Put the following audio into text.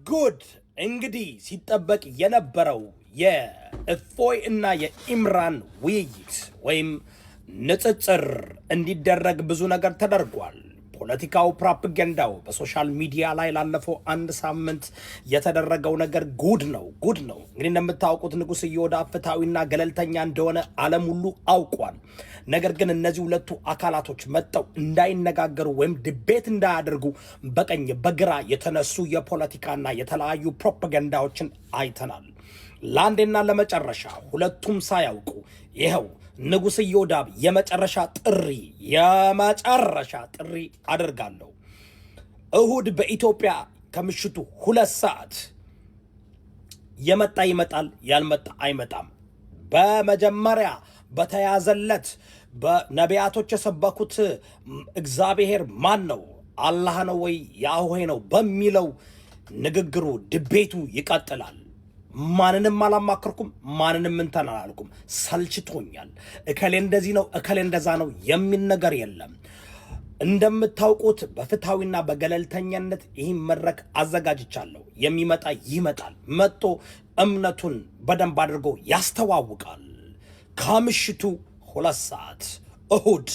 ጉድ እንግዲህ ሲጠበቅ የነበረው የእፎይ እና የኢምራን ውይይት ወይም ንጽጽር እንዲደረግ ብዙ ነገር ተደርጓል። ፖለቲካው ፕሮፓጋንዳው በሶሻል ሚዲያ ላይ ላለፈው አንድ ሳምንት የተደረገው ነገር ጉድ ነው። እንግዲህ እንደምታውቁት ንጉስ ኢዮዳብ ፍትሐዊና ገለልተኛ እንደሆነ ዓለም ሁሉ አውቋል። ነገር ግን እነዚህ ሁለቱ አካላቶች መጥተው እንዳይነጋገሩ ወይም ዲቤት እንዳያደርጉ በቀኝ በግራ የተነሱ የፖለቲካና የተለያዩ ፕሮፓጋንዳዎችን አይተናል። ለአንዴና ለመጨረሻ ሁለቱም ሳያውቁ ይኸው ንጉስ ኢዮዳብ የመጨረሻ ጥሪ አደርጋለሁ። እሁድ በኢትዮጵያ ከምሽቱ 2 ሰዓት የመጣ ይመጣል፣ ያልመጣ አይመጣም። በመጀመሪያ በተያዘለት በነቢያቶች የሰበኩት እግዚአብሔር ማን ነው? አላህ ነው ወይ ያህዌ ነው በሚለው ንግግሩ ድቤቱ ይቀጥላል። ማንንም አላማከርኩም፣ ማንንም እንትን አላልኩም። ሰልችቶኛል። እከሌ እንደዚህ ነው፣ እከሌ እንደዛ ነው የሚል ነገር የለም። እንደምታውቁት በፍትሐዊና በገለልተኛነት ይህን መድረክ አዘጋጅቻለሁ። የሚመጣ ይመጣል፣ መጥቶ እምነቱን በደንብ አድርጎ ያስተዋውቃል። ከምሽቱ 2 ሰዓት እሁድ